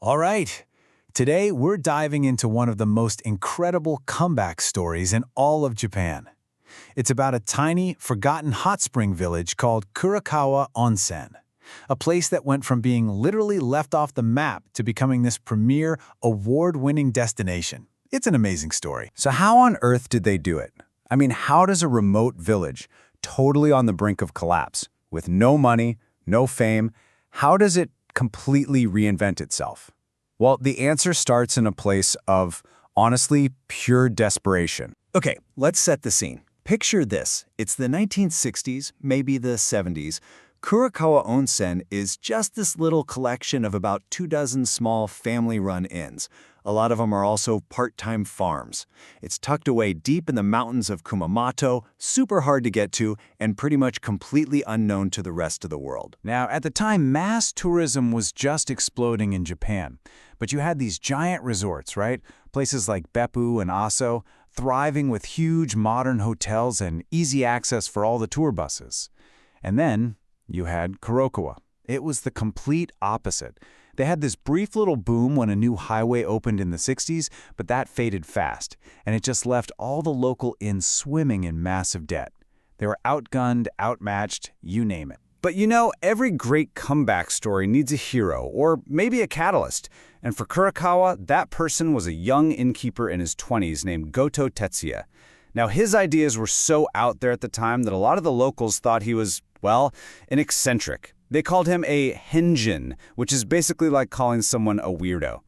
All right, today we're diving into one of the most incredible comeback stories in all of Japan. It's about a tiny, forgotten hot spring village called Kurakawa Onsen, a place that went from being literally left off the map to becoming this premier, award-winning destination. It's an amazing story. So how on earth did they do it? I mean, how does a remote village, totally on the brink of collapse, with no money, no fame, how does it completely reinvent itself? Well, the answer starts in a place of, honestly, pure desperation. Okay, let's set the scene. Picture this. It's the 1960s, maybe the 70s. Kurakawa Onsen is just this little collection of about 24 small family-run inns. A lot of them are also part-time farms. It's tucked away deep in the mountains of Kumamoto, super hard to get to, and pretty much completely unknown to the rest of the world. Now, at the time, mass tourism was just exploding in Japan. But you had these giant resorts, right? Places like Beppu and Aso, thriving with huge modern hotels and easy access for all the tour buses. And then you had Kurakawa. It was the complete opposite. They had this brief little boom when a new highway opened in the 60s, but that faded fast, and it just left all the local inns swimming in massive debt. They were outgunned, outmatched, you name it. But you know, every great comeback story needs a hero, or maybe a catalyst. And for Kurakawa, that person was a young innkeeper in his 20s named Goto Tetsuya. Now, his ideas were so out there at the time that a lot of the locals thought he was, well, an eccentric. They called him a henjin, which is basically like calling someone a weirdo.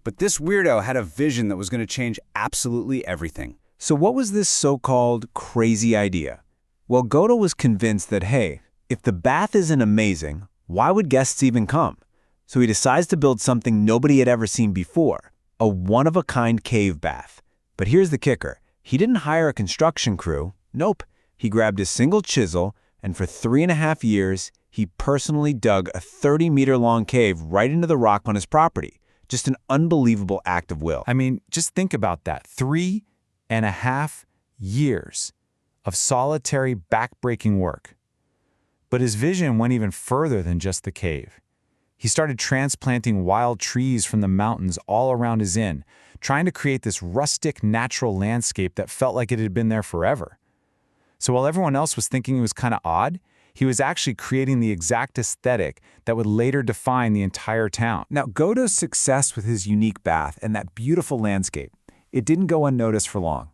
But this weirdo had a vision that was going to change absolutely everything. So what was this so-called crazy idea? Well, Goto was convinced that, hey, if the bath isn't amazing, why would guests even come? So he decides to build something nobody had ever seen before, a one-of-a-kind cave bath. But here's the kicker. He didn't hire a construction crew. Nope. He grabbed a single chisel, and for 3.5 years, he personally dug a 30-meter-long cave right into the rock on his property. Just an unbelievable act of will. I mean, just think about that. 3.5 years of solitary, back-breaking work. But his vision went even further than just the cave. He started transplanting wild trees from the mountains all around his inn, trying to create this rustic, natural landscape that felt like it had been there forever. So while everyone else was thinking it was kind of odd, he was actually creating the exact aesthetic that would later define the entire town. Now, Goto's success with his unique bath and that beautiful landscape, it didn't go unnoticed for long.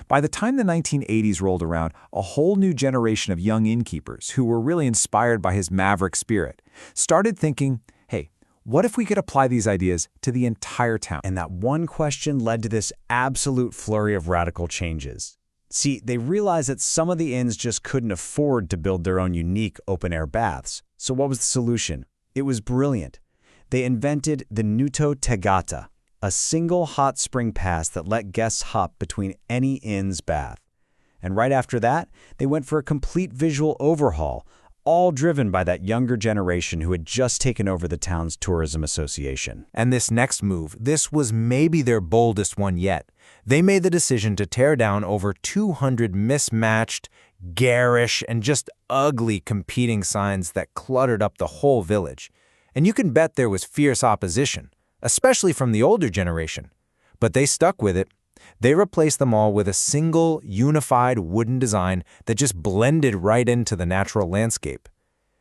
By the time the 1980s rolled around, a whole new generation of young innkeepers who were really inspired by his maverick spirit started thinking, hey, what if we could apply these ideas to the entire town? And that one question led to this absolute flurry of radical changes. See, they realized that some of the inns just couldn't afford to build their own unique open-air baths. So what was the solution? It was brilliant. They invented the Nuto Tegata, a single hot spring pass that let guests hop between any inn's bath. And right after that, they went for a complete visual overhaul, all driven by that younger generation who had just taken over the town's tourism association. And this next move, this was maybe their boldest one yet. They made the decision to tear down over 200 mismatched, garish, and just ugly competing signs that cluttered up the whole village. And you can bet there was fierce opposition, especially from the older generation. But they stuck with it. They replaced them all with a single, unified wooden design that just blended right into the natural landscape.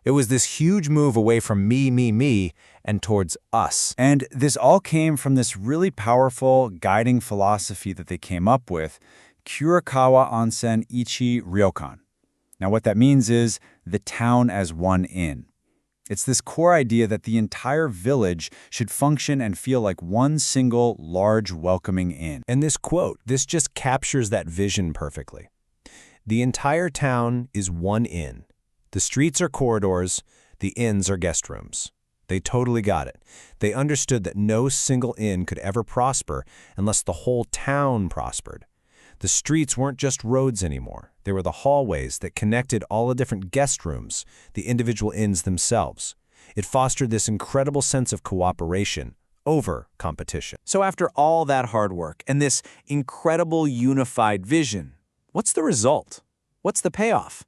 It was this huge move away from me, and towards us. And this all came from this really powerful guiding philosophy that they came up with, Kurakawa Onsen Ichi Ryokan. Now what that means is the town as one inn. It's this core idea that the entire village should function and feel like one single, large, welcoming inn. And this quote, this just captures that vision perfectly. The entire town is one inn. The streets are corridors, the inns are guest rooms. They totally got it. They understood that no single inn could ever prosper unless the whole town prospered. The streets weren't just roads anymore. They were the hallways that connected all the different guest rooms, the individual inns themselves. It fostered this incredible sense of cooperation over competition. So after all that hard work and this incredible unified vision, what's the result? What's the payoff?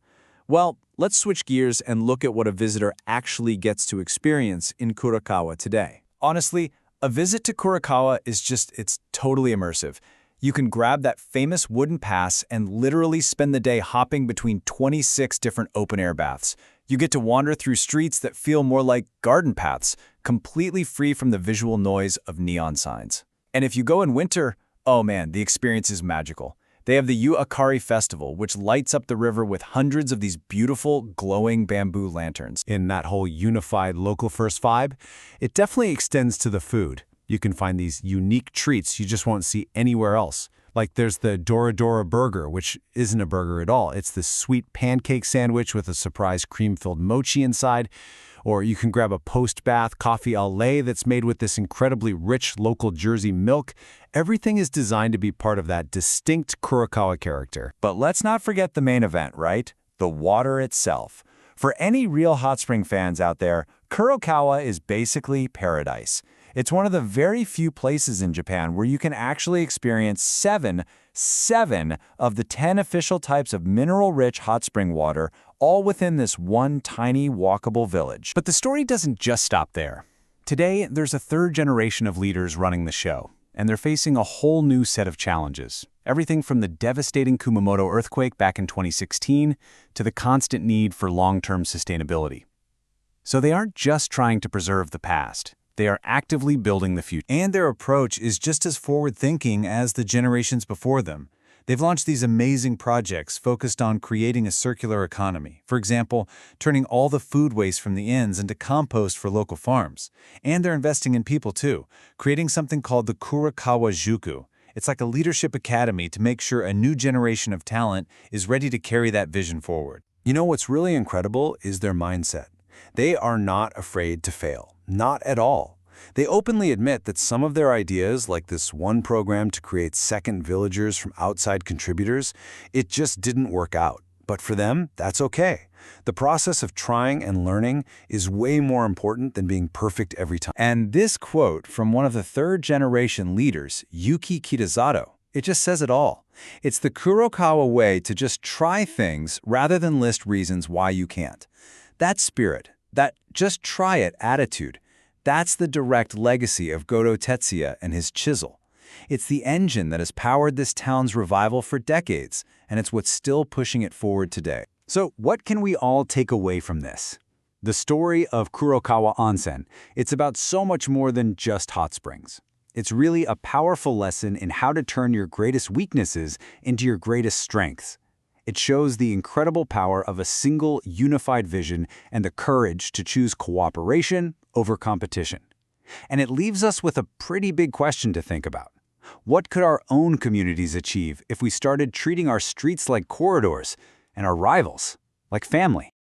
Well, let's switch gears and look at what a visitor actually gets to experience in Kurakawa today. Honestly, A visit to Kurakawa it's totally immersive. You can grab that famous wooden pass and literally spend the day hopping between 26 different open-air baths. You get to wander through streets that feel more like garden paths, completely free from the visual noise of neon signs. And if you go in winter, oh man, the experience is magical. They have the Yu Akari Festival, which lights up the river with hundreds of these beautiful, glowing bamboo lanterns. In that whole unified local-first vibe, it definitely extends to the food. You can find these unique treats you just won't see anywhere else. Like there's the Dora Dora burger, which isn't a burger at all. It's this sweet pancake sandwich with a surprise cream-filled mochi inside. Or you can grab a post-bath coffee au lait that's made with this incredibly rich local Jersey milk. Everything is designed to be part of that distinct Kurakawa character. But let's not forget the main event, right? The water itself. For any real hot spring fans out there, Kurakawa is basically paradise. It's one of the very few places in Japan where you can actually experience seven of the 10 official types of mineral-rich hot spring water, all within this one tiny walkable village. But the story doesn't just stop there. Today, there's a third generation of leaders running the show, and they're facing a whole new set of challenges. Everything from the devastating Kumamoto earthquake back in 2016 to the constant need for long-term sustainability. So they aren't just trying to preserve the past. They are actively building the future. And their approach is just as forward-thinking as the generations before them. They've launched these amazing projects focused on creating a circular economy. For example, turning all the food waste from the inns into compost for local farms. And they're investing in people too, creating something called the Kurakawa Juku. It's like a leadership academy to make sure a new generation of talent is ready to carry that vision forward. You know what's really incredible is their mindset. They are not afraid to fail. Not at all. They openly admit that some of their ideas, like this one program to create second villagers from outside contributors, it just didn't work out. But for them, that's okay. The process of trying and learning is way more important than being perfect every time. And this quote from one of the third-generation leaders, Yuki Kitazato, it just says it all. It's the Kurakawa way to just try things rather than list reasons why you can't. That spirit, that just try it attitude, that's the direct legacy of Goto Tetsuya and his chisel. It's the engine that has powered this town's revival for decades, and it's what's still pushing it forward today. So what can we all take away from this? The story of Kurakawa Onsen, it's about so much more than just hot springs. It's really a powerful lesson in how to turn your greatest weaknesses into your greatest strengths. It shows the incredible power of a single, unified vision and the courage to choose cooperation over competition. And it leaves us with a pretty big question to think about. What could our own communities achieve if we started treating our streets like corridors and our rivals like family?